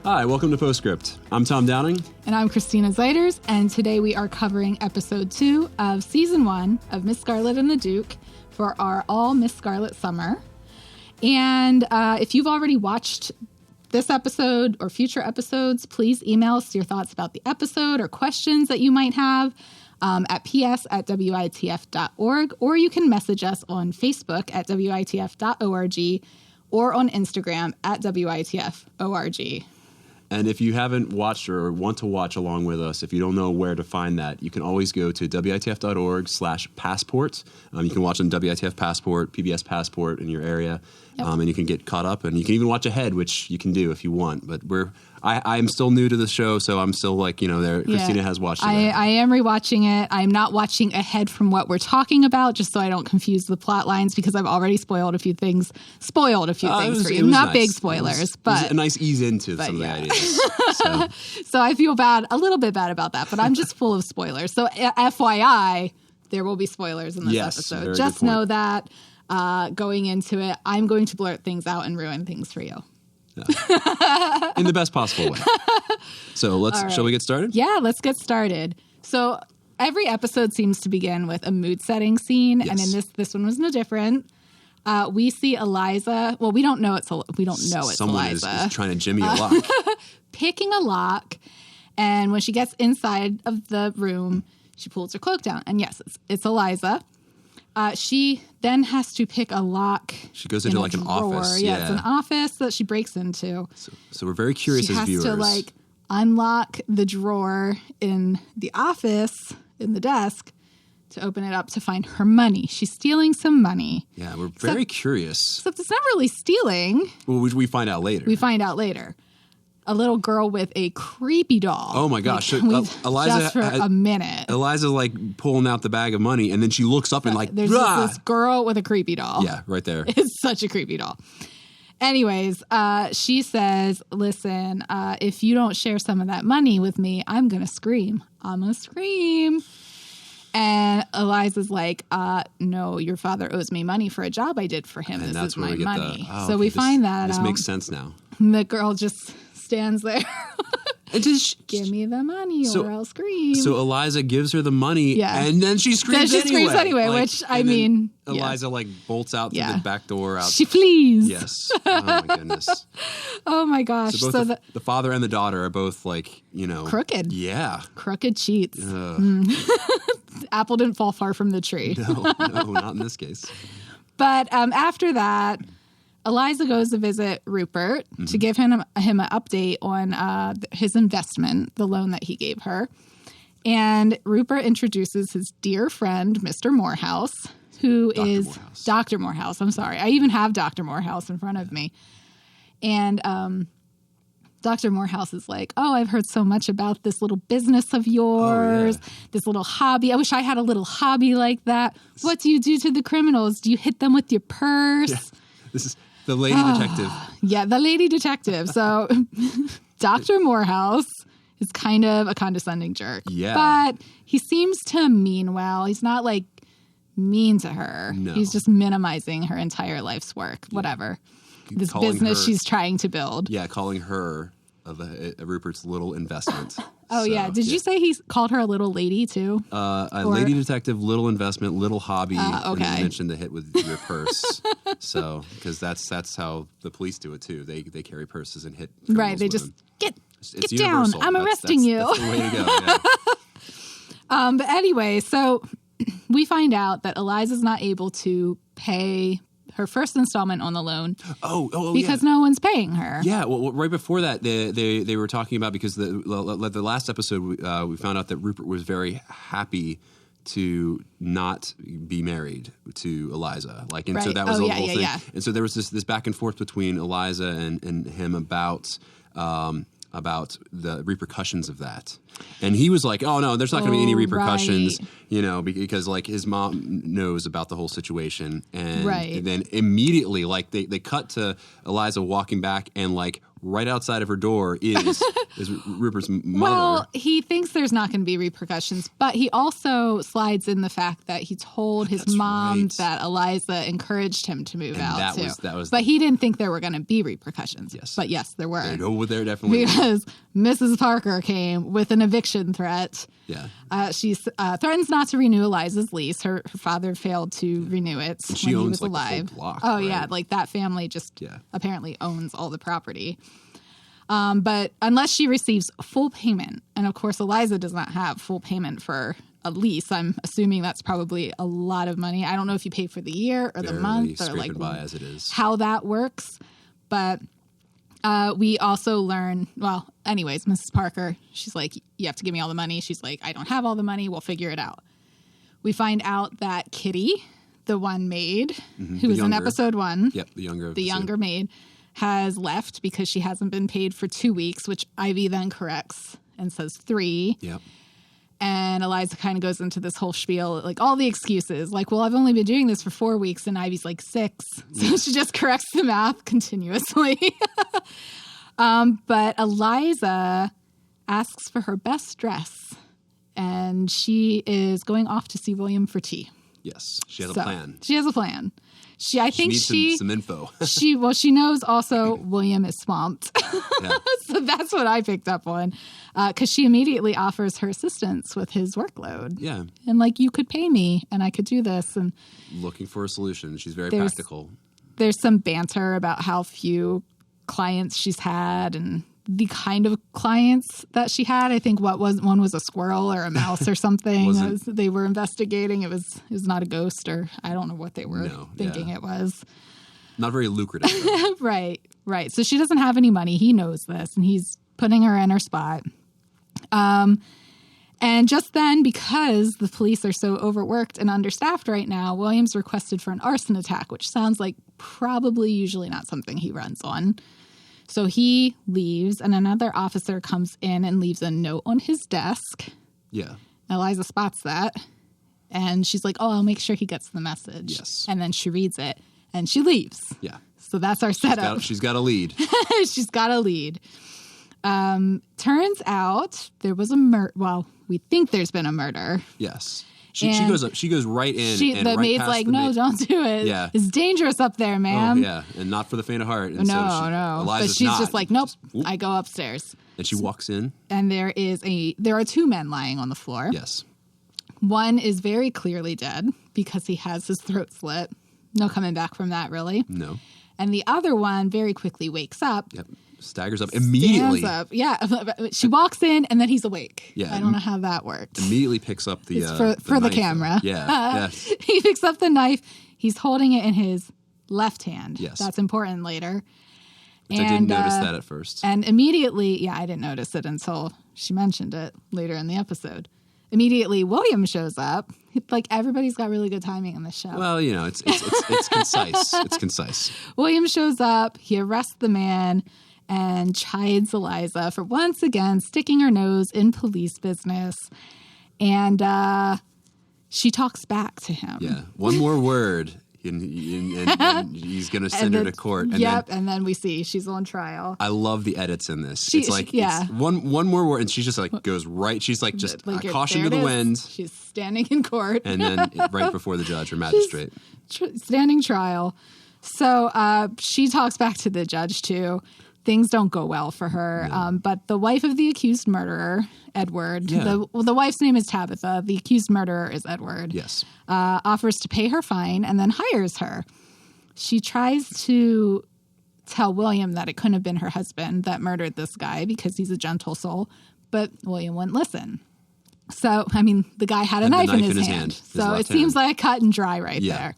Hi, welcome to Postscript. I'm Tom Downing. And I'm Christina Zeiters, and today we are covering episode 2 of season 1 of Miss Scarlet and the Duke for our All Miss Scarlet Summer. And if you've already watched this episode or future episodes, please email us your thoughts about the episode or questions that you might have at ps@witf.org, or you can message us on Facebook at witf.org or on Instagram at witf.org. And if you haven't watched or want to watch along with us, if you don't know where to find that, you can always go to witf.org/passport. You can watch on WITF Passport, PBS Passport in your area, and you can get caught up. And you can even watch ahead, which you can do if you want. But I'm still new to the show, so I'm still there. Yeah. Christina has watched it. I am rewatching it. I'm not watching ahead from what we're talking about, just so I don't confuse the plot lines, because I've already spoiled a few things for you. Not nice. Big spoilers, but it was a nice ease into some of the ideas. So I feel a little bit bad about that, but I'm just full of spoilers. So FYI, there will be spoilers in this episode. Just know that going into it, I'm going to blurt things out and ruin things for you. Yeah. In the best possible way. So shall we get started? Yeah, let's get started. So every episode seems to begin with a mood setting scene, and in this one was no different. We see Eliza. Well, we don't know it's Eliza. Someone is trying to jimmy a lock. Picking a lock, and when she gets inside of the room, she pulls her cloak down, and yes, it's Eliza. She then has to pick a lock. She goes into an office. Yeah, it's an office that she breaks into. So we're very curious as viewers. She has to unlock the drawer in the office, in the desk, to open it up to find her money. She's stealing some money. Yeah, we're very curious. Except it's not really stealing. Well, we find out later. A little girl with a creepy doll. Oh my gosh! Eliza, just for a minute. Eliza's pulling out the bag of money, and then she looks up and there's this girl with a creepy doll. Yeah, right there. It's such a creepy doll. Anyways, she says, "Listen, if you don't share some of that money with me, I'm gonna scream. And Eliza's like, no, your father owes me money for a job I did for him. And this is my money. We find that This makes sense now. And the girl just stands there. And just give me the money or I'll scream. So Eliza gives her the money, and then she screams anyway. Which, Eliza bolts out through the back door. She flees. Yes. Oh, my goodness. Oh, my gosh. So both the father and the daughter are both crooked. Yeah. Crooked cheats. Apple didn't fall far from the tree. No, not in this case. But after that, Eliza goes to visit Rupert to give him an update on his investment, the loan that he gave her. And Rupert introduces his dear friend, Mr. Morehouse, who is Dr. Morehouse. I'm sorry. I even have Dr. Morehouse in front of me. And Dr. Morehouse is like, oh, I've heard so much about this little business of yours, this little hobby. I wish I had a little hobby like that. What do you do to the criminals? Do you hit them with your purse? Yeah. This is the lady detective. Yeah, the lady detective. So Dr. Morehouse is kind of a condescending jerk. Yeah. But he seems to mean well. He's not mean to her. No. He's just minimizing her entire life's work. Whatever. This business she's trying to build. Yeah, calling her Rupert's little investment. Did you say he called her a little lady too? Lady detective, little investment, little hobby. Okay. And you mentioned the hit with your purse. So, because that's how the police do it too. They carry purses and hit. Right. They just get down. I'm arresting you. That's the way to go. Yeah. But anyway, so we find out that Eliza's not able to pay her first installment on the loan. Because no one's paying her. Yeah, well, right before that, they were talking about, because the last episode we found out that Rupert was very happy to not be married to Eliza. So that was a whole thing. Yeah. And so there was this back and forth between Eliza and him about the repercussions of that. And he was like, oh, no, there's not going to be any repercussions, because his mom knows about the whole situation. And then immediately, they cut to Eliza walking back and right outside of her door is Rupert's mother. Well, he thinks there's not going to be repercussions, but he also slides in the fact that he told his mom right. that Eliza encouraged him to move out too. That was but he didn't think there were going to be repercussions. Yes. But yes, there were. There definitely because Mrs. Parker came with an eviction threat. Yeah. She threatens not to renew Eliza's lease. Her father failed to renew it when she he owns was like alive. the whole block, Oh right? yeah, like that family just apparently owns all the property. But unless she receives full payment, and of course Eliza does not have full payment for a lease, I'm assuming that's probably a lot of money. I don't know if you pay for the year or the month or like by as it is. how that works, but we also learn, well, anyways, Mrs. Parker, she's like, you have to give me all the money. She's like, I don't have all the money. We'll figure it out. We find out that Kitty, the one maid, who was in episode 1, the younger maid, has left because she hasn't been paid for 2 weeks, which Ivy then corrects and says 3. Yep. And Eliza kind of goes into this whole spiel, like all the excuses, like, well, I've only been doing this for 4 weeks, and Ivy's like 6. So she just corrects the math continuously. But Eliza asks for her best dress, and she is going off to see William for tea. Yes, she has a plan. She has a plan. I think needs some info. she knows also William is swamped. Yeah. So that's what I picked up on. Because she immediately offers her assistance with his workload. Yeah. And like, you could pay me and I could do this. And looking for a solution. She's very practical. There's some banter about how few clients she's had and the kind of clients that she had. I think one was a squirrel or a mouse or something. They were investigating. It was not a ghost, or I don't know what they were thinking it was. Not very lucrative. Right. So she doesn't have any money. He knows this, and he's putting her in her spot. And just then, because the police are so overworked and understaffed right now, William's requested for an arson attack, which sounds like probably usually not something he runs on. So he leaves, and another officer comes in and leaves a note on his desk. Yeah. Eliza spots that, and she's like, oh, I'll make sure he gets the message. Yes. And then she reads it, and she leaves. Yeah. So that's our setup. She's got a lead. She's got a lead. Turns out there was a murder. Well, we think there's been a murder. Yes. She goes right in. The maid's like, no, don't do it. Yeah. It's dangerous up there, ma'am. Oh, yeah. And not for the faint of heart. And no. But she's just like, nope, I go upstairs. And she walks in. And there are 2 men lying on the floor. Yes. One is very clearly dead because he has his throat slit. No coming back from that, really. No. And the other one very quickly wakes up. Yep. Staggers up immediately. Stands up. Yeah. She walks in and then he's awake. Yeah. I don't know how that worked. Immediately picks up the for the knife. camera. Yeah. He picks up the knife. He's holding it in his left hand. Yes. That's important later. Which I didn't notice that at first. And immediately, I didn't notice it until she mentioned it later in the episode. Immediately, William shows up. Like, everybody's got really good timing in this show. Well, it's concise. It's concise. William shows up. He arrests the man and chides Eliza for once again sticking her nose in police business. And she talks back to him. Yeah. One more word, and he's going to send her to court. And then we see she's on trial. I love the edits in this. It's one more word, and she just goes right. She's just caution to the wind. She's standing in court. And then right before the judge or magistrate. Standing trial. So she talks back to the judge, too. Things don't go well for her. No. But the wife of the accused murderer, Edward, the wife's name is Tabitha. The accused murderer is Edward. Yes. Offers to pay her fine and then hires her. She tries to tell William that it couldn't have been her husband that murdered this guy because he's a gentle soul, but William wouldn't listen. So, the guy had a knife in his hand. So it seems like cut and dry there.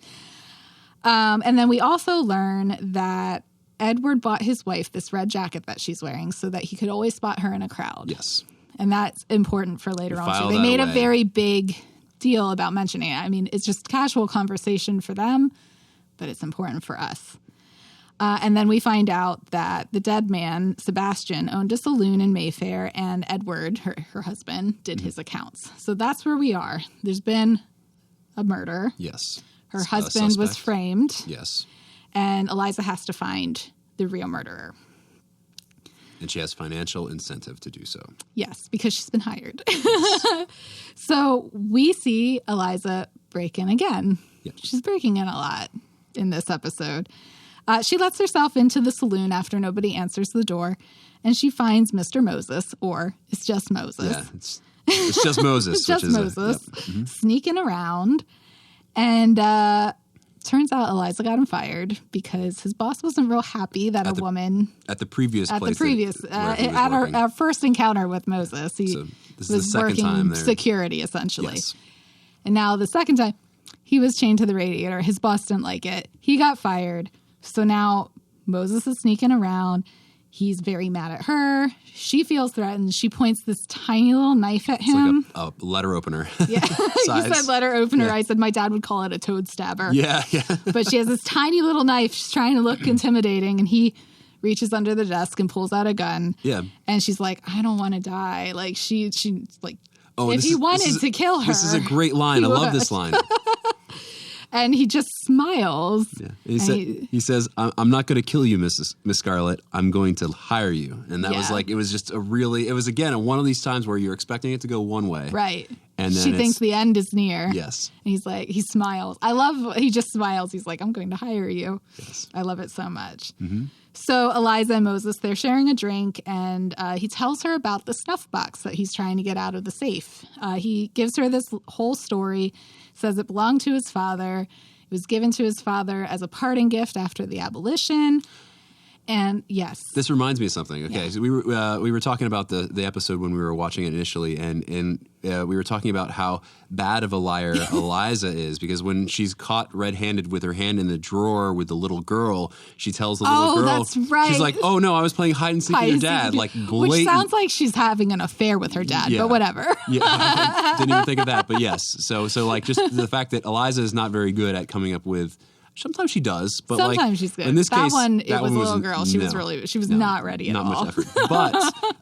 And then we also learn that Edward bought his wife this red jacket that she's wearing so that he could always spot her in a crowd. Yes. And that's important for later on. So they made a very big deal about mentioning it. It's just casual conversation for them, but it's important for us. And then we find out that the dead man, Sebastian, owned a saloon in Mayfair, and Edward, her husband, did his accounts. So that's where we are. There's been a murder. Yes. Her husband was framed. Yes. And Eliza has to find the real murderer. And she has financial incentive to do so. Yes, because she's been hired. So we see Eliza break in again. Yep. She's breaking in a lot in this episode. She lets herself into the saloon after nobody answers the door, and she finds Mr. Moses, or it's just Moses. Yeah, it's just Moses. It's just which is Moses sneaking around. And turns out Eliza got him fired because his boss wasn't real happy that a woman... At the previous place. At our first encounter with Moses. He So this is was the second working time there. security, essentially. Yes. And now the second time, he was chained to the radiator. His boss didn't like it. He got fired. So now Moses is sneaking around. He's very mad at her. She feels threatened. She points this tiny little knife at him. It's like a letter opener. Yeah, you size. said letter opener. Yeah. I said my dad would call it a toad stabber. Yeah. But she has this tiny little knife. She's trying to look intimidating, and he reaches under the desk and pulls out a gun. Yeah. And she's like, I don't want to die. Like she's like, Oh, if he wanted to kill her. This is a great line. I love this line. And he just smiles. Yeah. He says, I'm not going to kill you, Miss Scarlet. I'm going to hire you. And that was like, it was just it was again, one of these times where you're expecting it to go one way. Right. And then she thinks the end is near. Yes. And he's like, he smiles. I love, he just smiles. He's like, I'm going to hire you. Yes. I love it so much. Mm-hmm. So Eliza and Moses, they're sharing a drink, and he tells her about the snuff box that he's trying to get out of the safe. He gives her this whole story, says it belonged to his father. It was given to his father as a parting gift after the abolition. And yes. This reminds me of something. Okay, so we were talking about the episode when we were watching it initially, and we were talking about how bad of a liar Eliza is, because when she's caught red-handed with her hand in the drawer with the little girl, she tells the little girl, that's right. She's like, "Oh no, I was playing hide and seek with your dad." Like blatant. Which sounds like she's having an affair with her dad, but whatever. Yeah, I didn't even think of that, but yes. So like just the fact that Eliza is not very good at coming up with. Sometimes she does, but sometimes she's good. In this case, it was a little girl. She was not ready at all. Not much effort.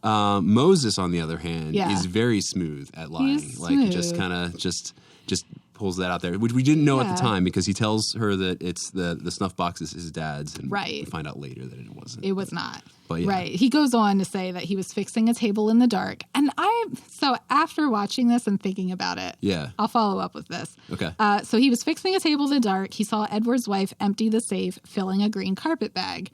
But Moses, on the other hand, is very smooth at lying. He's like smooth. just kind of just pulls that out there, which we didn't know at the time, because he tells her that it's the snuff box is his dad's, and we find out later that it wasn't. It was not. But yeah. Right. He goes on to say that he was fixing a table in the dark. And so after watching this and thinking about it, I'll follow up with this. Okay. So he was fixing a table in the dark. He saw Edward's wife empty the safe, filling a green carpet bag.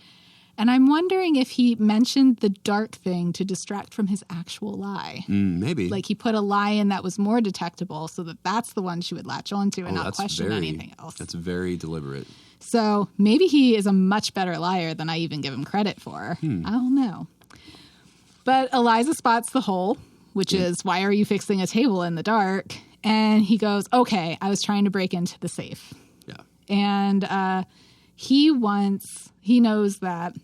And I'm wondering if he mentioned the dark thing to distract from his actual lie. Maybe. Like he put a lie in that was more detectable so that that's the one she would latch onto and not question anything else. That's very deliberate. So maybe he is a much better liar than I even give him credit for. I don't know. But Eliza spots the hole, which is, why are you fixing a table in the dark? And he goes, okay, I was trying to break into the safe. Yeah. And he knows that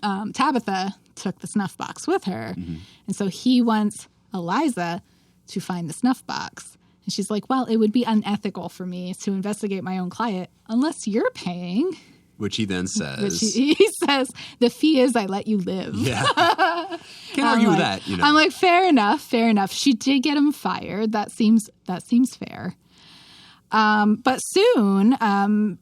Tabitha took the snuff box with her. Mm-hmm. And so he wants Eliza to find the snuff box. And she's like, well, it would be unethical for me to investigate my own client unless you're paying. Which he then says. Which he says, the fee is I let you live. Yeah. Can't argue with that, you know. I'm like, fair enough. She did get him fired. That seems fair. But soon,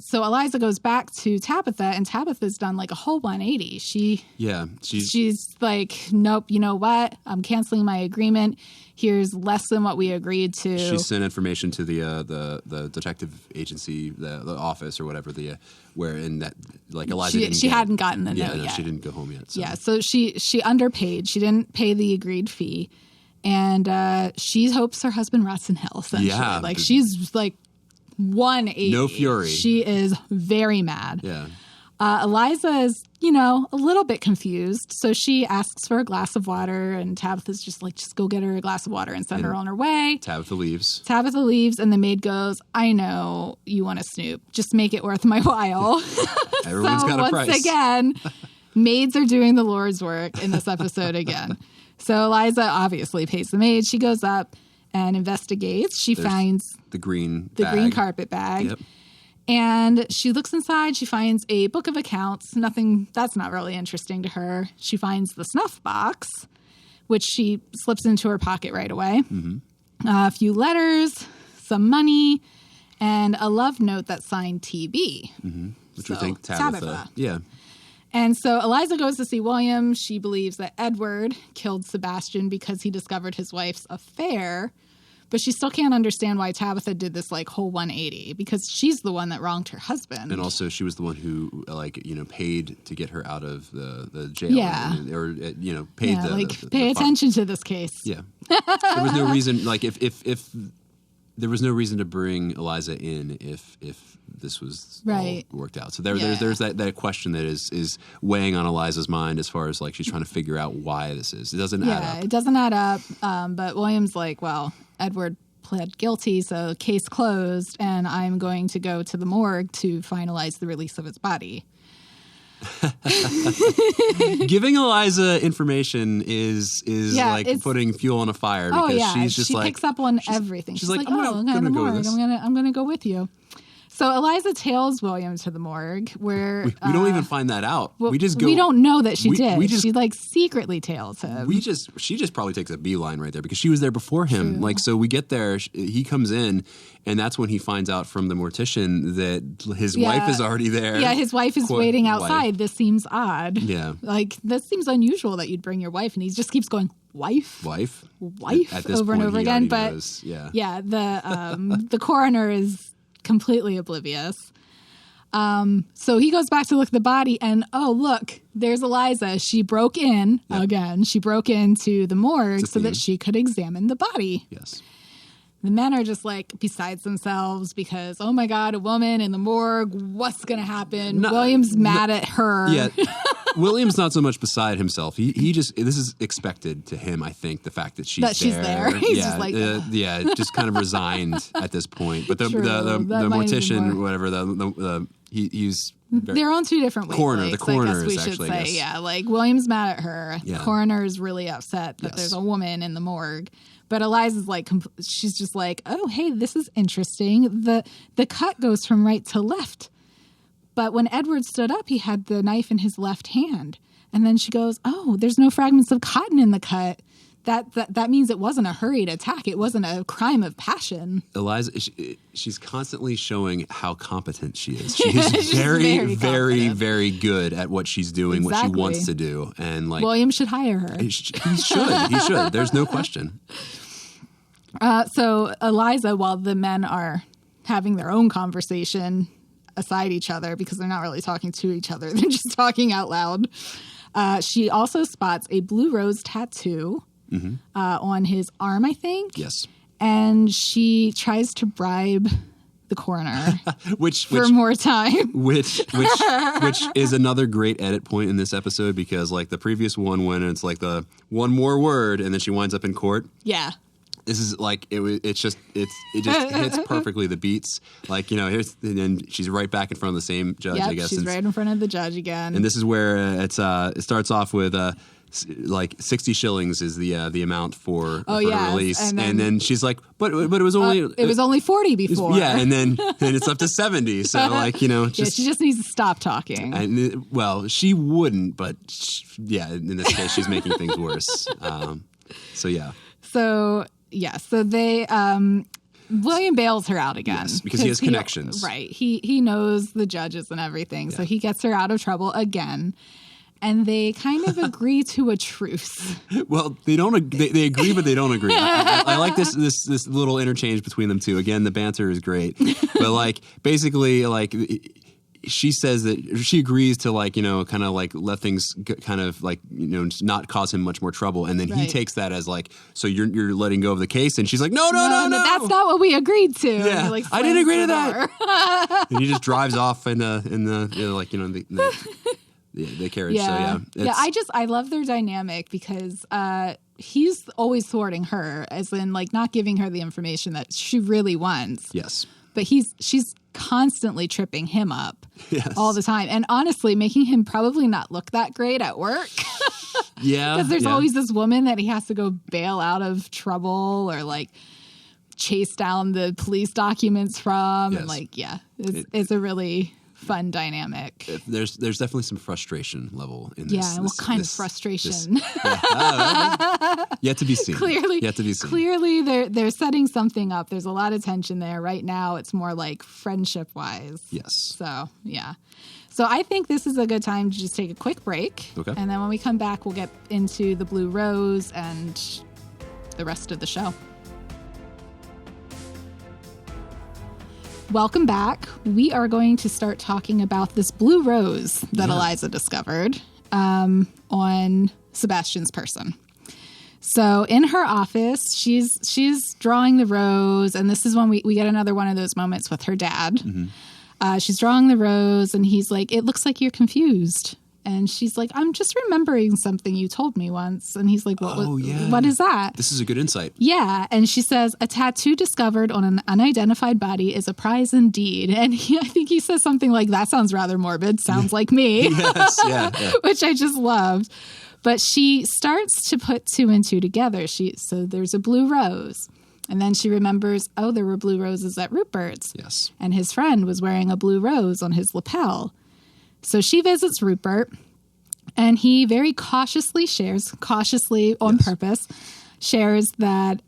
so Eliza goes back to Tabitha, and Tabitha's done like a whole 180. She's like, nope, you know what? I'm canceling my agreement. Here's less than what we agreed to. She sent information to the detective agency, the office or whatever, wherein that like Eliza she hadn't gotten the note yet. She didn't go home yet. So. Yeah, so she underpaid. She didn't pay the agreed fee, and she hopes her husband rots in hell. Essentially, like she's like 180. No fury. She is very mad. Yeah. Eliza is, a little bit confused. So she asks for a glass of water, and Tabitha's just like, just go get her a glass of water and send her on her way. Tabitha leaves, and the maid goes, I know you want to snoop. Just make it worth my while. Everyone's got a price. Once again, maids are doing the Lord's work in this episode again. So Eliza obviously pays the maid. She goes up and investigates. She finds the green carpet bag. Yep. And she looks inside. She finds a book of accounts. Nothing that's not really interesting to her. She finds the snuff box, which she slips into her pocket right away. Mm-hmm. A few letters, some money, and a love note that's signed TB. Mm-hmm. Which we think Tabitha. Yeah. And so Eliza goes to see William. She believes that Edward killed Sebastian because he discovered his wife's affair. But she still can't understand why Tabitha did this like whole 180 because she's the one that wronged her husband. And also she was the one who paid to get her out of the jail. Yeah. Paid pay attention to this case. Yeah. There was no reason, like if there was no reason to bring Eliza in if this was right. all worked out. So there's that question that is weighing on Eliza's mind as far as like she's trying to figure out why this is. It doesn't add up. Yeah, it doesn't add up. But William's like, well, Edward pled guilty, so case closed, and I'm going to go to the morgue to finalize the release of his body. Giving Eliza information is like putting fuel on a fire because she's just she picks up on everything. She's like, I'm gonna go with this. I'm gonna go with you. So Eliza tails William to the morgue where we don't even find that out. Well, we just go. We don't know that she did. She like secretly tails him. She just probably takes a beeline right there because she was there before him. True. Like, so we get there, he comes in, and that's when he finds out from the mortician that his wife is already there. Yeah, his wife is waiting outside. This seems odd. Yeah. Like, this seems unusual that you'd bring your wife, and he just keeps going, wife at this over point, and over again. But knows. The coroner is completely oblivious. So he goes back to look at the body and, oh, look, there's Eliza. She broke in again. She broke into the morgue so that she could examine the body. Yes. The men are just like besides themselves because, oh my God, a woman in the morgue. What's going to happen? William's mad at her. Yeah. William's not so much beside himself. He just, this is expected to him, I think, the fact that she's there. He's just like, just kind of resigned at this point. But the mortician, whatever, he's they're on two different wavelengths. The coroner I guess we should say. Yeah, like William's mad at her. Yeah. The coroner is really upset that there's a woman in the morgue. But Eliza's like, she's just like, oh, hey, this is interesting. The cut goes from right to left. But when Edward stood up, he had the knife in his left hand. And then she goes, oh, there's no fragments of cotton in the cut. That means it wasn't a hurried attack. It wasn't a crime of passion. Eliza, she's constantly showing how competent she is. She is very, very, very good at what she's doing, what she wants to do. And like William should hire her. He should. There's no question. So Eliza, while the men are having their own conversation aside each other, because they're not really talking to each other, they're just talking out loud, she also spots a blue rose tattoo on his arm, I think. Yes. And she tries to bribe the coroner for more time. Which is another great edit point in this episode because like the previous one when it's like the one more word and then she winds up in court. Yeah. This is like it just hits perfectly the beats. Like, and then she's right back in front of the same judge, I guess. She's right in front of the judge again. And this is where it starts off with like 60 shillings is the amount for release. And then she's like, but it was only it was only 40 before. Yeah, and then it's up to 70. So like, she just needs to stop talking. And she wouldn't, but in this case she's making things worse. So they William bails her out again. Yes, because he has connections. Right. He knows the judges and everything. Yeah. So he gets her out of trouble again. And they kind of agree to a truce. Well, they don't. They agree, but they don't agree. I like this little interchange between them two. Again, the banter is great. But like basically, like she says that she agrees to like kind of like let things kind of like not cause him much more trouble, and then he takes that as like, so you're letting go of the case, and she's like, no, that's not what we agreed to. Yeah, he, like, I didn't agree to that. And he just drives off in the carriage. Yeah. So I love their dynamic because he's always thwarting her, as in like not giving her the information that she really wants. Yes. But she's constantly tripping him up all the time. And honestly, making him probably not look that great at work. Yeah. Because there's always this woman that he has to go bail out of trouble or like chase down the police documents from. Yes. And like, it's a really fun dynamic. There's definitely some frustration level in this. Yeah, what kind of frustration? Yet to be seen. Yet to be seen. Clearly, they're setting something up. There's a lot of tension there. Right now, it's more like friendship-wise. Yes. So, yeah. So I think this is a good time to just take a quick break. Okay. And then when we come back, we'll get into the Blue Rose and the rest of the show. Welcome back. We are going to start talking about this blue rose that Eliza discovered on Sebastian's person. So in her office, she's drawing the rose, and this is when we get another one of those moments with her dad. Mm-hmm. She's drawing the rose, and he's like, "It looks like you're confused." And she's like, "I'm just remembering something you told me once." And he's like, what is that? This is a good insight. Yeah. And she says, "A tattoo discovered on an unidentified body is a prize indeed." And I think he says something like, "That sounds rather morbid. Sounds like me." Yes, yeah. Which I just loved. But she starts to put two and two together. So there's a blue rose. And then she remembers, oh, there were blue roses at Rupert's. Yes. And his friend was wearing a blue rose on his lapel. So she visits Rupert, and he very cautiously on purpose, shares that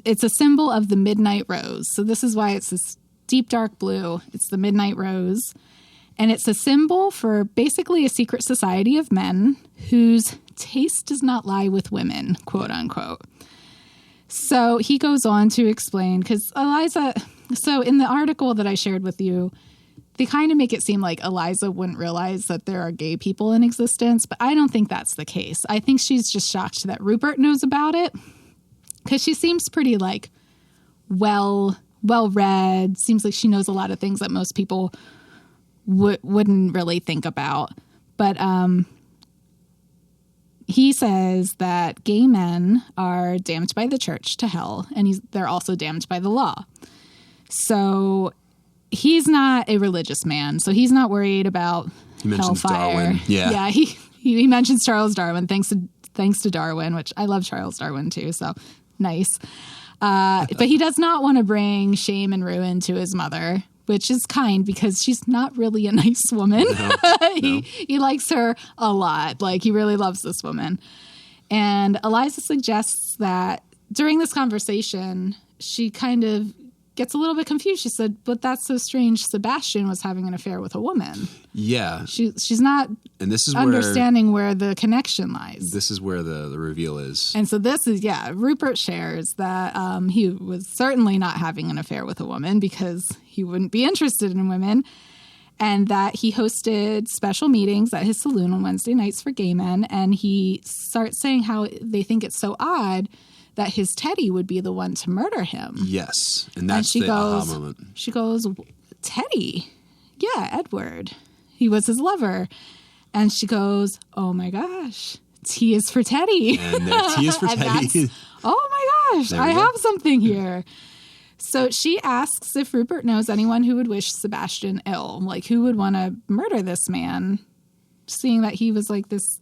it's a symbol of the midnight rose. So this is why it's this deep, dark blue. It's the midnight rose. And it's a symbol for basically a secret society of men whose taste does not lie with women, quote unquote. So he goes on to explain, because Eliza, so in the article that I shared with you, they kind of make it seem like Eliza wouldn't realize that there are gay people in existence, but I don't think that's the case. I think she's just shocked that Rupert knows about it, because she seems pretty like well-read. Seems like she knows a lot of things that most people wouldn't really think about. But he says that gay men are damned by the church to hell, and they're also damned by the law. So he's not a religious man, so he's not worried about hellfire. Darwin. Yeah, he mentions Charles Darwin, thanks to Darwin, which I love Charles Darwin too, so nice. But he does not want to bring shame and ruin to his mother, which is kind, because she's not really a nice woman. No. He likes her a lot. Like, he really loves this woman. And Eliza suggests that during this conversation, she kind of gets a little bit confused. She said, "But that's so strange. Sebastian was having an affair with a woman." Yeah. She's not and this is understanding where the connection lies. This is where the reveal is. And so this is, Rupert shares that he was certainly not having an affair with a woman, because he wouldn't be interested in women, and that he hosted special meetings at his saloon on Wednesday nights for gay men. And he starts saying how they think it's so odd that his Teddy would be the one to murder him. Yes. And that's the aha moment. She goes, "Teddy? Yeah, Edward. He was his lover." And she goes, "Oh my gosh, T is for Teddy." And T is for Teddy. Oh my gosh, I have something here. So she asks if Rupert knows anyone who would wish Sebastian ill. Like, who would want to murder this man, seeing that he was like this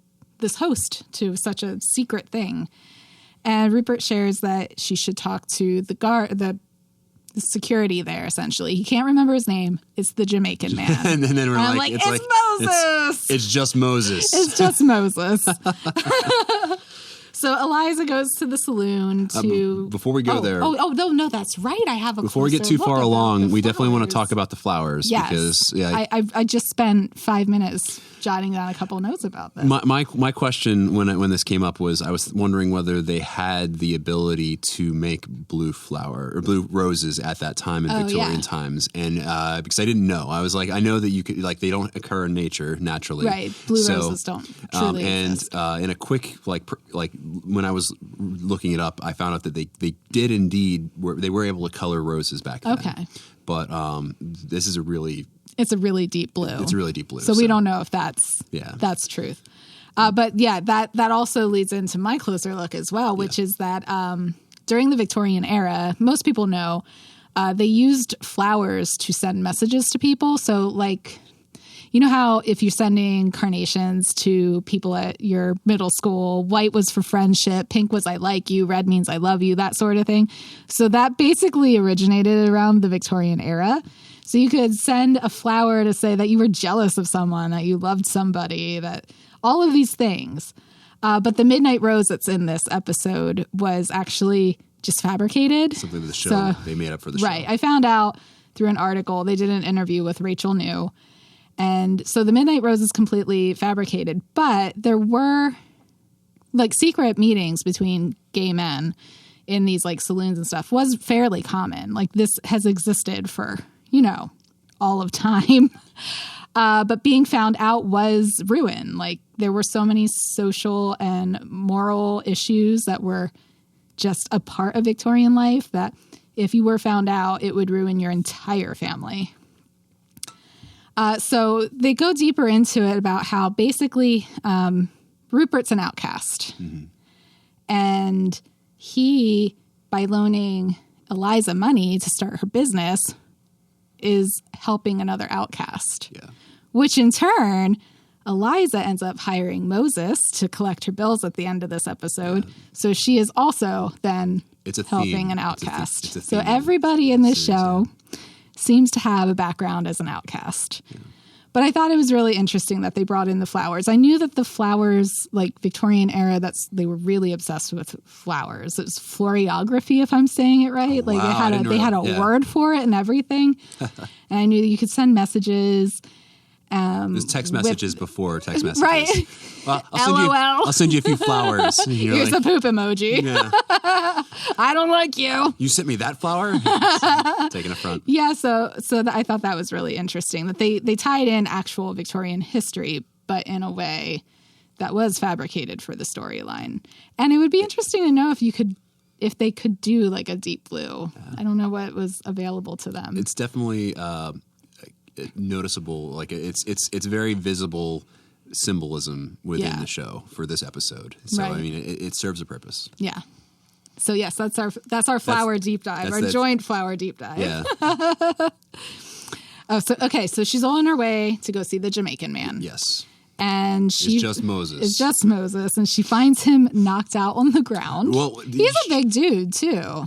host to such a secret thing. And Rupert shares that she should talk to the security there, essentially. He can't remember his name. It's the Jamaican man. and then we're like, it's Moses. It's just Moses. It's just Moses. So Eliza goes to the saloon to... Before we go there... No, that's right. I have a Before we get too far along, we definitely want to talk about the flowers. Yes. Because I just spent 5 minutes jotting down a couple of notes about this. My question when this came up was, I was wondering whether they had the ability to make blue roses at that time in Victorian times, and because I didn't know, I was like, I know that you could, like, they don't occur in nature naturally, right? Blue roses don't truly exist. In a quick like when I was looking it up, I found out that they did indeed they were able to color roses back then. Okay, but this is it's a really deep blue. It's a really deep blue. So we don't know if that's truth. But that also leads into my closer look as well, which is that during the Victorian era, most people know they used flowers to send messages to people. So, like, you know how if you're sending carnations to people at your middle school, white was for friendship, pink was I like you, red means I love you, that sort of thing. So that basically originated around the Victorian era. So you could send a flower to say that you were jealous of someone, that you loved somebody, that all of these things. But the midnight rose that's in this episode was actually just fabricated. Something that the show they made up for the show. Right. I found out through an article. They did an interview with Rachel New. And so the midnight rose is completely fabricated. But there were like secret meetings between gay men in these like saloons and stuff was fairly common. Like this has existed for, all of time. But being found out was ruin. Like there were so many social and moral issues that were just a part of Victorian life that if you were found out, it would ruin your entire family. So they go deeper into it about how basically Rupert's an outcast. Mm-hmm. And he, by loaning Eliza money to start her business, is helping another outcast. Yeah. Which in turn, Eliza ends up hiring Moses to collect her bills at the end of this episode. Yeah. So she is also then helping an outcast. It's a theme. So everybody in this show seems to have a background as an outcast. Yeah. But I thought it was really interesting that they brought in the flowers. I knew that the flowers, like Victorian era, they were really obsessed with flowers. It was floriography, if I'm saying it right. Oh, like wow. they had a word for it and everything. And I knew that you could send messages. There's text messages before text messages. Right. Well, LOL. I'll send you a few flowers. Here's the poop emoji. Yeah. I don't like you. You sent me that flower? Taking a front. Yeah, so I thought that was really interesting that they tied in actual Victorian history, but in a way that was fabricated for the storyline. And it would be interesting to know if they could do like a Deep Blue. Yeah. I don't know what was available to them. It's definitely noticeable. Like it's very visible symbolism within the show for this episode. So right. I mean, it serves a purpose. Yeah. So yes, that's our flower deep dive, our joint flower deep dive. Yeah. So she's on her way to go see the Jamaican man. Yes. And it's just Moses. It's just Moses, and she finds him knocked out on the ground. Well, he's a big dude too.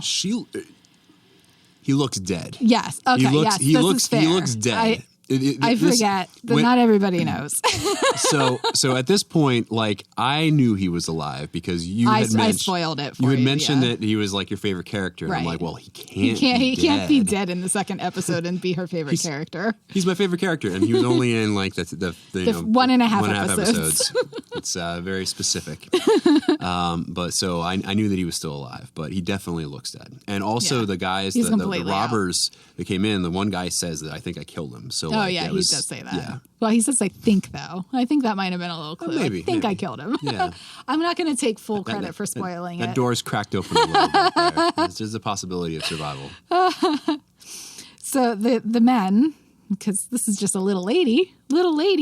He looks dead. Yes. Okay. He looks dead. I forget that not everybody knows. So at this point, like I knew he was alive because I spoiled it for you. You had mentioned that he was like your favorite character. Right. And I'm like, well, he can't be dead in the second episode and be her favorite character. He's my favorite character, and he was only in like the 1.5 episodes. It's very specific. But so I knew that he was still alive, but he definitely looks dead. And also the guys, the robbers that came in, the one guy says that I think I killed him. So he does say that. Yeah. Well, he says, I think, though. I think that might have been a little clue. Maybe. I killed him. Yeah. I'm not going to take full credit for spoiling it. That door's cracked open a little bit there. There's a possibility of survival. So the men, because this is just a little lady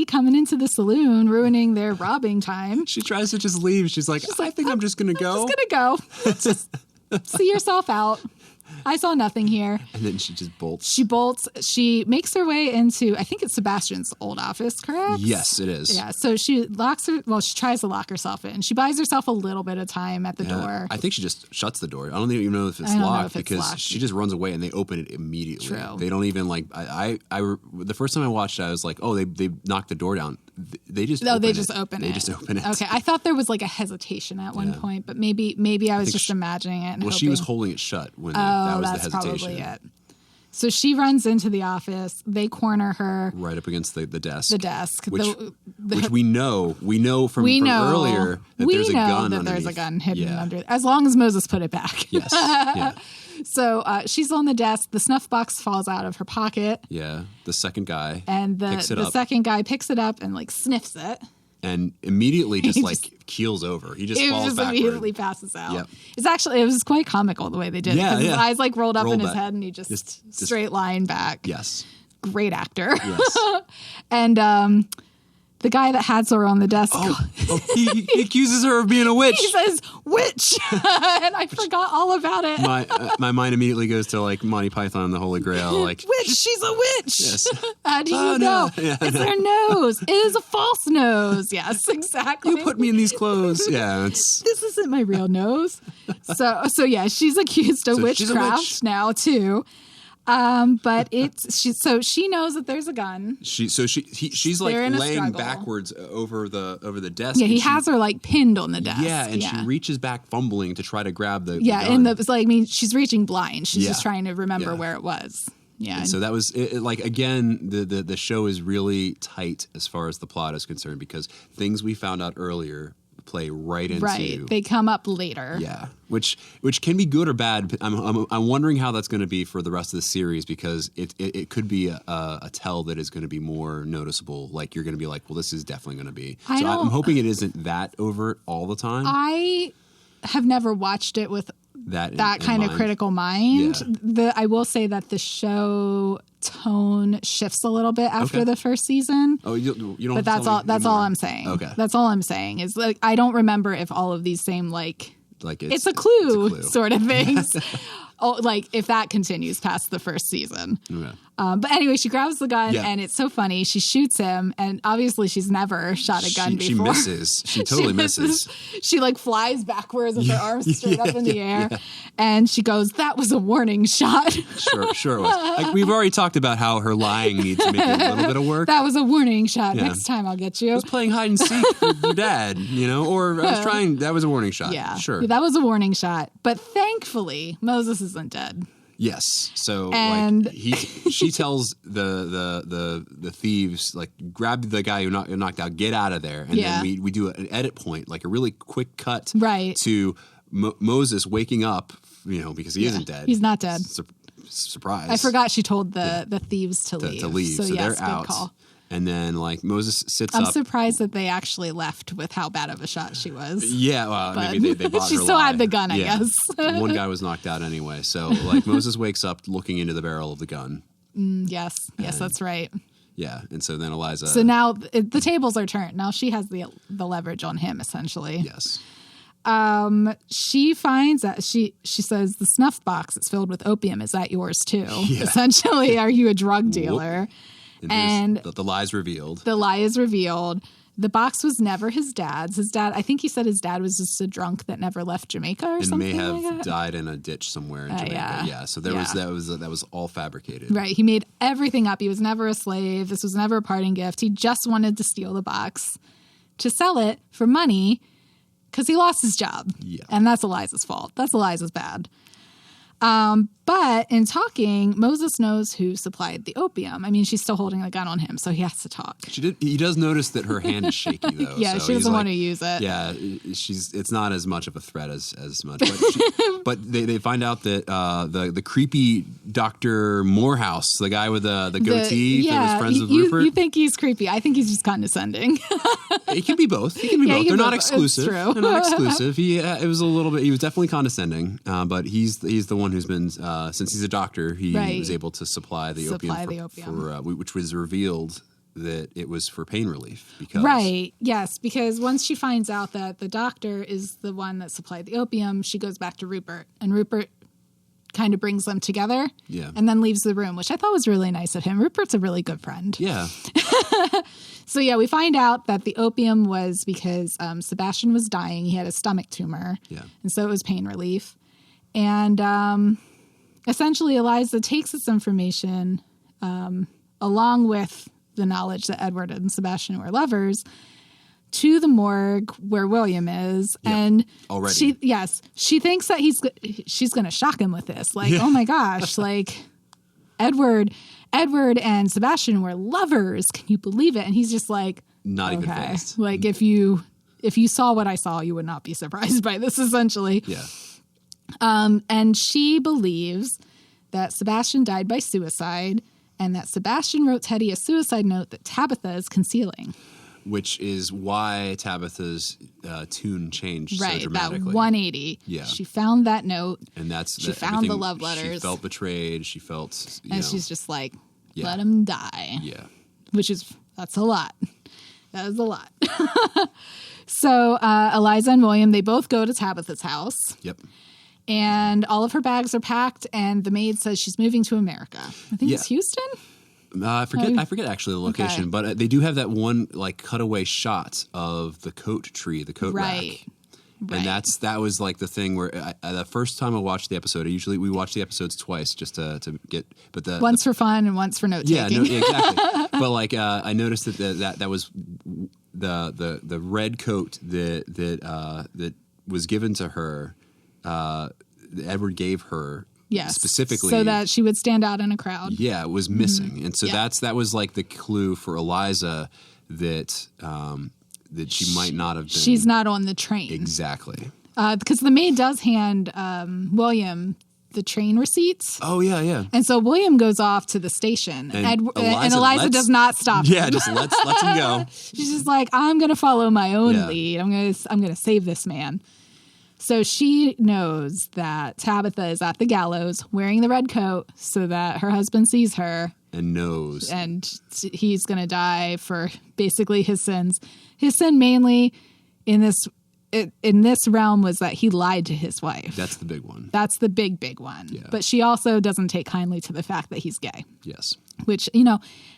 coming into the saloon, ruining their robbing time. She tries to just leave. She's like, I think I'm just going to go. I'm just going to go. Just see yourself out. I saw nothing here. And then she just bolts. She makes her way into, I think it's Sebastian's old office, correct? Yes, it is. Yeah, so she she tries to lock herself in. She buys herself a little bit of time at the door. I think she just shuts the door. I don't even know if it's locked because she just runs away and they open it immediately. True. They don't even like, the first time I watched it, I was like, oh, they knocked the door down. They just open it. They just open it. Okay, I thought there was like a hesitation at one point, but maybe I was just imagining it. And she was holding it shut when that was the hesitation. Probably it. So she runs into the office. They corner her right up against the desk. The desk, which we know from earlier that there's a gun underneath. There's a gun hidden under. As long as Moses put it back. Yes. Yeah. So she's on the desk. The snuff box falls out of her pocket. Yeah. The second guy second guy picks it up and like sniffs it. And immediately just keels over. He just falls backward. Immediately passes out. Yep. It was quite comical the way they did it. Because his eyes like rolled up in his head and he just straight line back. Yes. Great actor. Yes. And the guy that has her on the desk. He accuses her of being a witch. He says, witch. And I forgot all about it. My mind immediately goes to like Monty Python and the Holy Grail. Like, witch, she's a witch. Yes. How do you know? No. Yeah. It's her nose. It is a false nose. Yes, exactly. You put me in these clothes. Yeah. This isn't my real nose. So yeah, she's accused of witchcraft now too. But she knows that there's a gun. She's like They're in a laying struggle. backwards over the desk. Yeah, and he has her like pinned on the desk. Yeah, and she reaches back fumbling to try to grab the yeah, gun. it's like, I mean, she's reaching blind. She's Yeah. just trying to remember Yeah. where it was. Yeah. And so that was like, again, the show is really tight as far as the plot is concerned because things we found out earlier play right into. Right. They come up later. Yeah, which can be good or bad. I'm wondering how that's going to be for the rest of the series because it could be a tell that is going to be more noticeable. Like you're going to be like, well, this is definitely going to be. I'm hoping it isn't that overt all the time. I have never watched it with that kind of mind. critical mind. Yeah. I will say that the show tone shifts a little bit after the first season. Oh, you don't. But have to tell me that's anymore. all I'm saying. Okay. That's all I'm saying is like I don't remember if all of these same like it's a clue sort of things. Oh, like if that continues past the first season. Okay. But anyway, she grabs the gun Yeah. and it's so funny. She shoots him, and obviously she's never shot a gun She before. misses. She totally misses. She like flies backwards with her arms straight up in the air, and she goes, "That was a warning shot." Sure it was. Like we've already talked about how her lying needs to make a little bit of work. That was a warning shot. Yeah. Next time I'll get you. I was playing hide and seek with your dad, or I was trying. That was a warning shot. Yeah, sure. that was a warning shot. But thankfully, Moses isn't dead. Yes. So And- like she tells the thieves like grab the guy who knocked out, get out of there, and Yeah. then we do an edit point, like a really quick cut, Right. to Moses waking up, because he isn't dead. He's not dead. Surprise! I forgot she told the thieves to leave. to leave. So yes, they're good out. call. And then like Moses sits I'm up. surprised that they actually left with how bad of a shot she was. Yeah, well, But maybe they bought she her still lie. had the gun, I guess. One guy was knocked out anyway. So like Moses wakes up looking into the barrel of the gun. Yes, that's right. Yeah, and so then Eliza. So now the tables are turned. Now she has the leverage on him, essentially. Yes. She finds that she says the snuff box is filled with opium. Is that yours too? Yeah. Essentially, are you a drug dealer? And the lie's revealed. The lie is revealed. The box was never his dad's. His dad, I think he said his dad was just a drunk that never left Jamaica or And something may have like that. died in a ditch somewhere in Jamaica. Yeah. So that was all fabricated. Right. He made everything up. He was never a slave. This was never a parting gift. He just wanted to steal the box to sell it for money because he lost his job. Yeah. And that's Eliza's fault. That's Eliza's bad. But in talking, Moses knows who supplied the opium. I mean, she's still holding the gun on him, so he has to talk. He does notice that her hand is shaky though. Yeah, so she he's doesn't want like- to use it. Yeah, it's not as much of a threat as much. But they find out that the creepy Dr. Morehouse, the guy with the goatee that was friends with Rupert. You think he's creepy. I think he's just condescending. It can be both. It can be Yeah, both. he They're can not be both. It's exclusive. true. They're not exclusive. It was a little bit. He was definitely condescending, but he's the one who's been since he's a doctor. He Right. was able to supply the opium, for which was revealed that it was for pain relief. Because once she finds out that the doctor is the one that supplied the opium, she goes back to Rupert, and Rupert kind of brings them together. Yeah. And then leaves the room, which I thought was really nice of him. Rupert's a really good friend. Yeah. So yeah, we find out that the opium was because Sebastian was dying. He had a stomach tumor. Yeah. And so it was pain relief. And essentially, Eliza takes this information along with the knowledge that Edward and Sebastian were lovers to the morgue where William is. Yep. And Already. she thinks that she's going to shock him with this. Like, oh my gosh, like Edward and Sebastian were lovers. Can you believe it? And he's just like, Not even okay. phased. Like if you saw what I saw, you would not be surprised by this, essentially. Yeah. And she believes that Sebastian died by suicide and that Sebastian wrote Teddy a suicide note that Tabitha is concealing. Which is why Tabitha's tune changed so Right, that dramatically. 180. Yeah. She found that note. And that's She found the love letters. She felt betrayed. She felt, And she's just like, Yeah. let him die. yeah. That's a lot. That is a lot. So Eliza and William, they both go to Tabitha's house. Yep. And all of her bags are packed, and the maid says she's moving to America. I think it's Houston. I forget actually the location, but they do have that one like cutaway shot of the coat tree, the coat Right. rack. Right. And that was like the thing where the first time I watched the episode, we watch the episodes twice just to get, but once for fun and once for note taking. Yeah, exactly. But like I noticed that was the red coat that was given to her. That Edward gave her. Yes, specifically so that she would stand out in a crowd. Yeah, it was missing, and so Yeah. that was like the clue for Eliza that she might not have been. She's not on the train. Exactly. Because the maid does hand William the train receipts. Oh yeah. And so William goes off to the station, and Eliza does not stop him. Yeah, just lets him go. She's just like, I'm going to follow my own Yeah. lead. I'm going to save this man. So she knows that Tabitha is at the gallows wearing the red coat so that her husband sees her And knows. and he's going to die for basically his sins. His sin mainly in this realm was that he lied to his wife. That's the big one. That's the big one. Yeah. But she also doesn't take kindly to the fact that he's gay, Yes. which,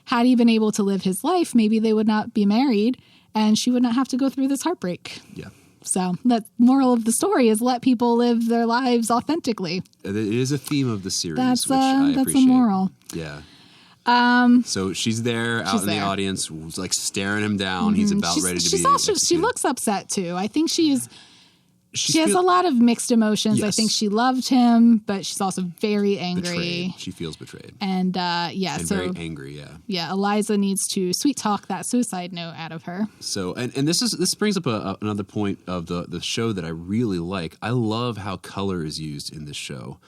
had he been able to live his life, maybe they would not be married and she would not have to go through this heartbreak. Yeah. So the moral of the story is let people live their lives authentically. It is a theme of the series, That's which I a appreciate. moral. Yeah. So she's there out in the there. audience, like staring him down. He's about ready to be executed. She looks upset too. I think she has She's a lot of mixed emotions. I Yes. think she loved him, but she's also very angry. betrayed. She feels betrayed. And And so very angry, yeah. yeah, Eliza needs to sweet talk that suicide note out of her. So, and this brings up another point of the show that I really like. I love how color is used in this show,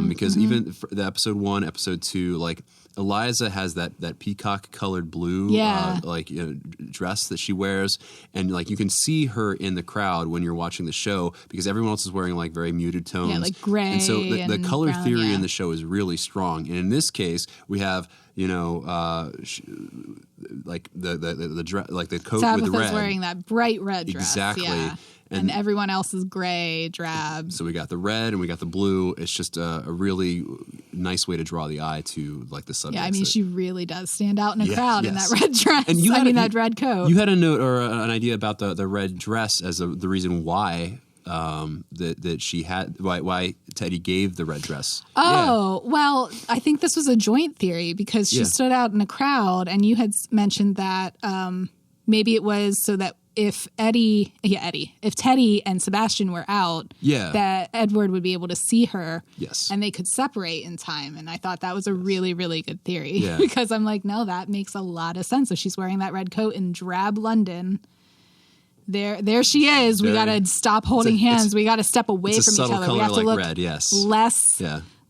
because even for the episode 1, episode 2, like Eliza has that peacock colored blue, Yeah. dress that she wears, and like you can see her in the crowd when you're watching the show because everyone else is wearing like very muted tones, Yeah, like gray And so the and color brown, theory yeah. in the show is really strong. And in this case, we have like the dress, like the coat Tabitha's with the red. wearing that bright red dress. Exactly. Yeah. And everyone else is gray, drab. So we got the red and we got the blue. It's just a really nice way to draw the eye to like the subject. Yeah, I mean, she really does stand out in a Yeah, crowd in yes. that red dress. And you that red coat. You had a note or an idea about the red dress as the reason why that she had why Teddy gave the red dress. Oh, well, I think this was a joint theory because she Yeah. stood out in a crowd, and you had mentioned that maybe it was so that if Teddy and Sebastian were out, Yeah. that Edward would be able to see her. Yes. And they could separate in time. And I thought that was a really, really good theory Yeah. because I'm like, no, that makes a lot of sense. If she's wearing that red coat in drab London, there she is. We got to stop holding hands. We got to step away it's a from each subtle other. color We have to like look red, yes.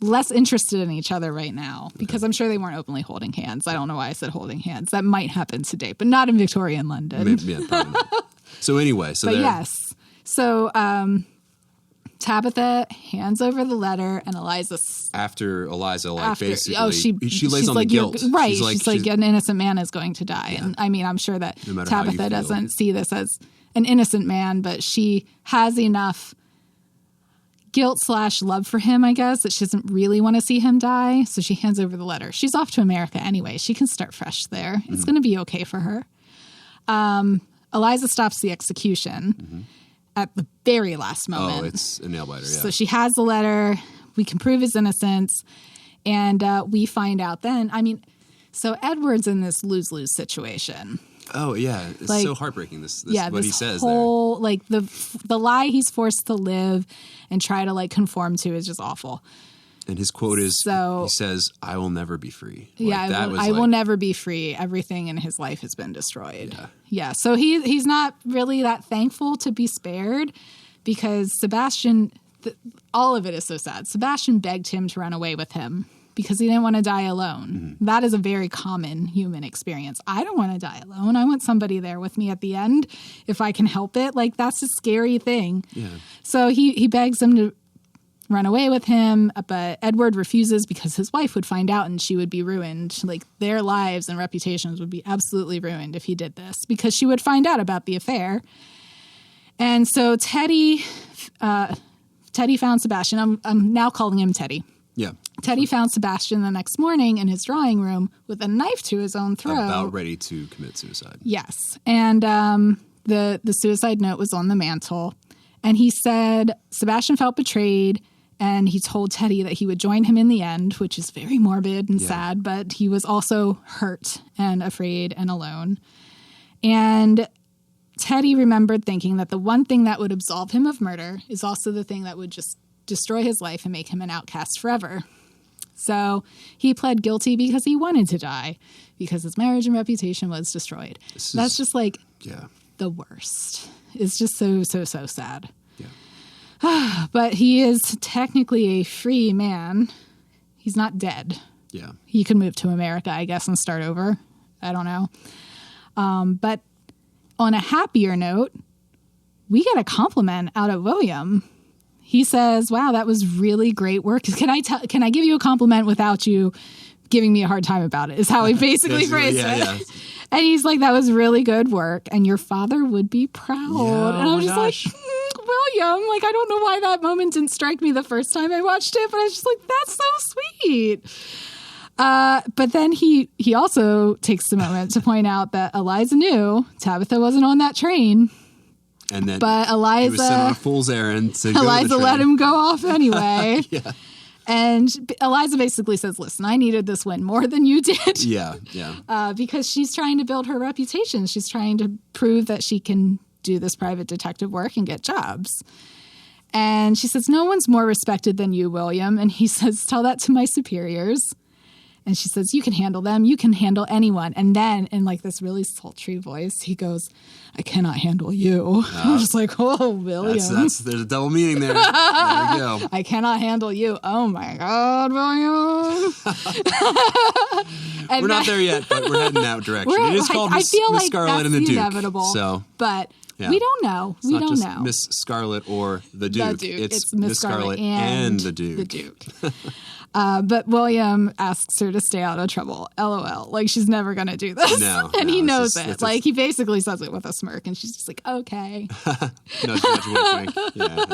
less interested in each other right now because I'm sure they weren't openly holding hands. I don't know why I said holding hands. That might happen today, but not in Victorian London. Maybe, yeah, probably not. So anyway, But yes. So Tabitha hands over the letter and Eliza after Eliza, like basically, she she's lays on the like, guilt. Right. She's like an innocent man is going to die. Yeah. And I mean, I'm sure that No matter how you Tabitha feel. doesn't see this as an innocent man, but she has enough guilt/love for him, I guess, that she doesn't really want to see him die. So she hands over the letter. She's off to America anyway. She can start fresh there. Mm-hmm. It's going to be okay for her. Eliza stops the execution at the very last moment. Oh, it's a nail biter, yeah. So she has the letter. We can prove his innocence. And we find out then, I mean, so Edward's in this lose-lose situation. Oh, yeah. It's Like, so heartbreaking, this Yeah, what this he says whole, like, the lie he's forced to live and try to, like, conform to is just awful. there. And his quote is, So- he says, "I will never be free." Yeah, Like, I will never be free. Everything in his life has been destroyed. Yeah, so he's not really that thankful to be spared because Sebastian, all of it is so sad. Sebastian begged him to run away with him because he didn't want to die alone. Mm-hmm. That is a very common human experience. I don't want to die alone. I want somebody there with me at the end if I can help it. Like, that's a scary thing. Yeah. So he begs him to run away with him, but Edward refuses because his wife would find out and she would be ruined. Like, their lives and reputations would be absolutely ruined if he did this because she would find out about the affair. And so Teddy found Sebastian. I'm now calling him Teddy. Yeah. Teddy found Sebastian the next morning in his drawing room with a knife to his own throat. About ready to commit suicide. Yes. And the suicide note was on the mantle. And he said Sebastian felt betrayed, and he told Teddy that he would join him in the end, which is very morbid and sad, but he was also hurt and afraid and alone. And Teddy remembered thinking that the one thing that would absolve him of murder is also the thing that would just destroy his life and make him an outcast forever. So he pled guilty because he wanted to die, because his marriage and reputation was destroyed. That's just like the worst. It's just so sad. Yeah. But he is technically a free man. He's not dead. Yeah. He could move to America, I guess, and start over. I don't know. But on a happier note, we get a compliment out of William. He says, wow, that was really great work. Can I give you a compliment without you giving me a hard time about it, is how he basically phrased it. Yeah. And he's like, that was really good work, and your father would be proud. Yeah, and I was just like, William, like, I don't know why that moment didn't strike me the first time I watched it, but I was just like, that's so sweet. But then he also takes the moment to point out that Eliza knew Tabitha wasn't on that train. And then but Eliza, he was sent on a fool's errand to go Eliza to the train. let him go off anyway. Yeah. And Eliza basically says, listen, I needed this win more than you did. Yeah. Because she's trying to build her reputation. She's trying to prove that she can do this private detective work and get jobs. And she says, no one's more respected than you, William. And he says, tell that to my superiors. And she says, you can handle them. You can handle anyone. And then in like this really sultry voice, he goes, I cannot handle you. I'm just like, oh, William. There's a double meaning there. There we go. I cannot handle you. Oh, my God, William. We're not there yet, but we're heading that direction. It is called Miss Scarlet and the Duke. Inevitable, so, but we don't know. It's not just Miss Scarlet or the Duke. It's Miss Scarlet and the Duke. The Duke. But William asks her to stay out of trouble. LOL. Like, she's never going to do this. And he knows it. Like, he basically says it with a smirk, and she's just like, okay. Nudge, wink, wink. Yeah,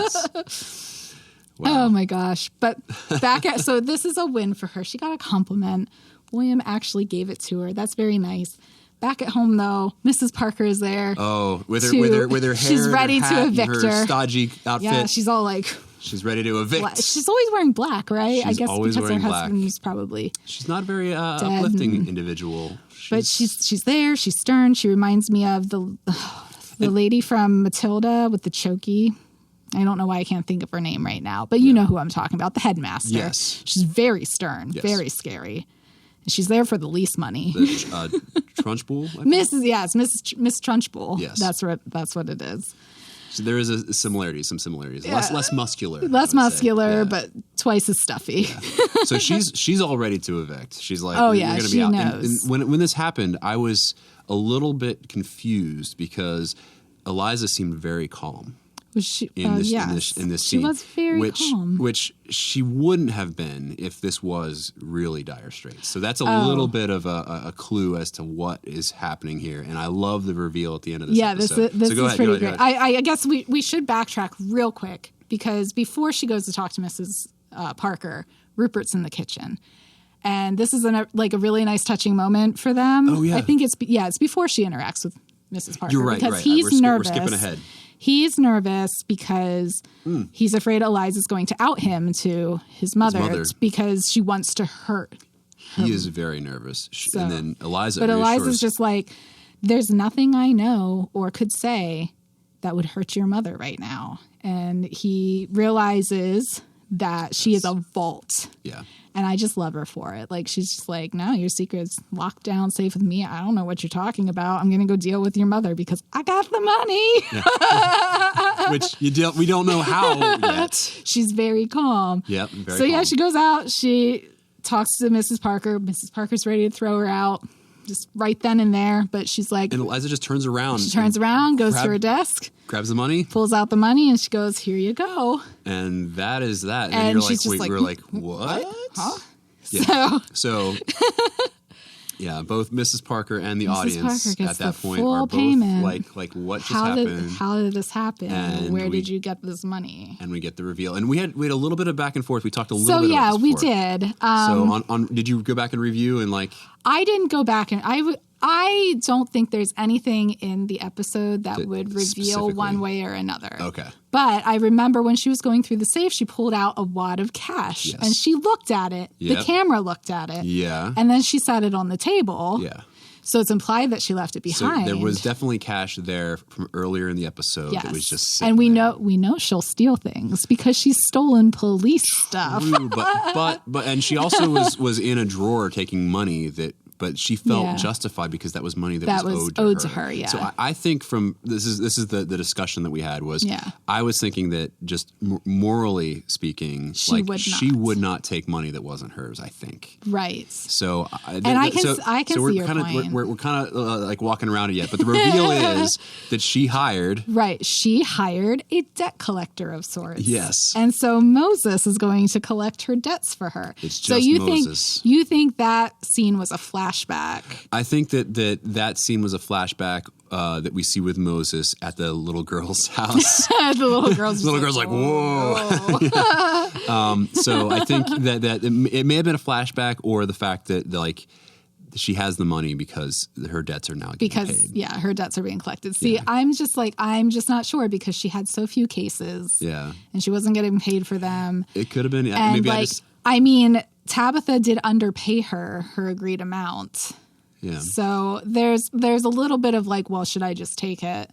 wow. Oh, my gosh. But so this is a win for her. She got a compliment. William actually gave it to her. That's very nice. Back at home, though, Mrs. Parker is there. Oh, with her hair, she's ready and her hat to evict and her her stodgy outfit. Yeah, she's all like, she's ready to evict. She's always wearing black, right? She's I guess always because her wearing husband's probably. She's not a very uplifting individual. But she's there. She's stern. She reminds me of the lady from Matilda with the chokey. I don't know why I can't think of her name right now, but you know who I'm talking about, the headmaster. Yes. She's very stern, very scary. She's there for the least money. The Trunchbull? Miss Trunchbull. Yes. That's what it is. So there is some similarities. Yeah. Less muscular. Less muscular, but twice as stuffy. Yeah. So she's all ready to evict. She's like, oh, you're yeah, gonna she be out. knows. And when this happened, I was a little bit confused because Eliza seemed very calm. In this scene. She was very calm. Which she wouldn't have been if this was really dire straits. So that's a little bit of a clue as to what is happening here. And I love the reveal at the end of this episode. This is pretty great. I guess we should backtrack real quick because before she goes to talk to Mrs. Parker, Rupert's in the kitchen. And this is a really nice touching moment for them. Oh, yeah. I think it's before she interacts with Mrs. Parker. You're right. Because he's nervous. We're skipping ahead. He's nervous because he's afraid Eliza's going to out him to his mother. Because she wants to hurt him. He is very nervous. And then Eliza But Eliza's just like, there's nothing I know or could say that would hurt your mother right now. And he realizes that she is a vault. Yeah. And I just love her for it. Like, she's just like, no, your secret's locked down, safe with me. I don't know what you're talking about. I'm going to go deal with your mother because I got the money. Yeah. Which we don't know how yet. She's very calm. Yep, very calm. Yeah, she goes out. She talks to Mrs. Parker. Mrs. Parker's ready to throw her out. Just right then and there. But she's like... And Eliza just turns around. She turns around, goes to her desk. Grabs the money. Pulls out the money, and she goes, here you go. And that is that. And you're she's like, just we're like, what? Huh? Yeah. So yeah, both Mrs. Parker and the audience at that point are both like what just happened? How did this happen? And where did you get this money? And we get the reveal. And we had a little bit of back and forth. We talked a little bit about this we before. did. So did you go back and review and like... I didn't go back and I don't think there's anything in the episode that would reveal specifically. one way or another. Okay. But I remember when she was going through the safe, she pulled out a wad of cash Yes. and she looked at it. Yep. The camera looked at it. Yeah. And then she set it on the table. Yeah. So it's implied that she left it So behind. there was definitely cash there from earlier in the episode yes. that was just sitting and we there. know she'll steal things because she's stolen police stuff. True, but and she also was in a drawer taking money but she felt Yeah. justified because that was money that was owed to her. Yeah. So I think from this is the discussion that we had was Yeah. I was thinking that just morally speaking, She would not take money that wasn't hers. I think. Right. So I can so we're see your kinda, point. We're kind of like walking around it yet, but the reveal is that she hired. Right. She hired a debt collector of sorts. Yes. And so Moses is going to collect her debts for her. It's so just you Moses. think that scene was a flashback? I think that scene was a flashback that we see with Moses at the little girl's house. The little girl's just Little girl's like, whoa. So I think that it may have been a flashback or the fact that like she has the money because her debts are now getting paid. Yeah, her debts are being collected. See, I'm just not sure because she had so few cases. Yeah. And she wasn't getting paid for them. It could have been. And Maybe I mean, Tabitha did underpay her agreed amount. Yeah. So there's a little bit of like, well, should I just take it?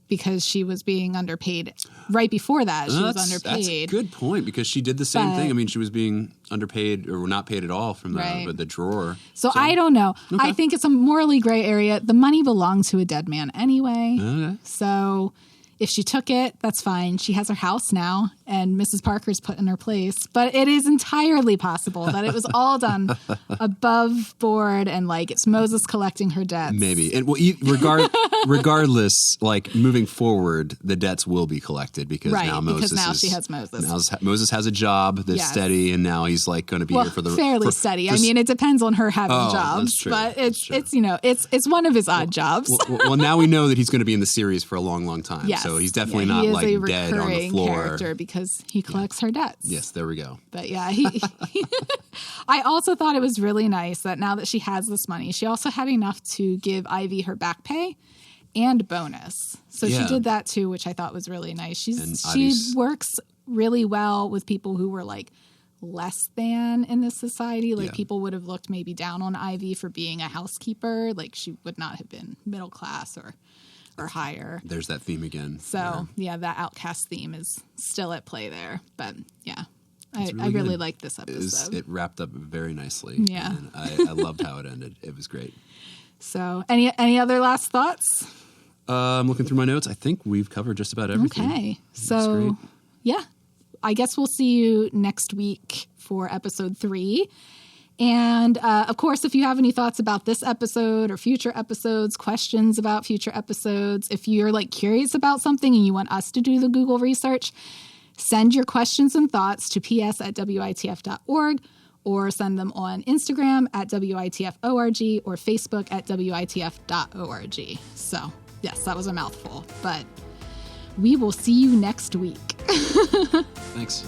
Because she was being underpaid right before that. She was underpaid. That's a good point because she did the same thing. I mean, she was being underpaid or not paid at all from the drawer. So I don't know. Okay. I think it's a morally gray area. The money belonged to a dead man anyway. Okay. So if she took it, that's fine. She has her house now, and Mrs. Parker's put in her place. But it is entirely possible that it was all done above board, and like it's Moses collecting her debts. Maybe. And regardless, like moving forward, the debts will be collected because now she has Moses. Moses has a job that's steady, and now he's like going to be here for the fairly steady. I mean, it depends on her having jobs, that's true. but it's one of his odd jobs. Well, now we know that he's going to be in the series for a long, long time. Yes. So he's definitely he not is like a dead on the floor. Character because he collects her debts. Yes, there we go. But yeah, I also thought it was really nice that now that she has this money, she also had enough to give Ivy her back pay and bonus. So she did that too, which I thought was really nice. She works really well with people who were like less than in this society. Like people would have looked maybe down on Ivy for being a housekeeper. Like she would not have been middle class or higher. There's that theme again. So that outcast theme is still at play there. But yeah, It's I really good. liked this episode. It wrapped up very nicely. Yeah. And I loved how it ended. It was great. So any other last thoughts? I'm looking through my notes. I think we've covered just about everything. Okay. So yeah, I guess we'll see you next week for episode 3. And of course, if you have any thoughts about this episode or future episodes, questions about future episodes, if you're like curious about something and you want us to do the Google research, send your questions and thoughts to ps@witf.org or send them on Instagram at WITFORG or Facebook at WITF.org. So yes, that was a mouthful, but we will see you next week. Thanks.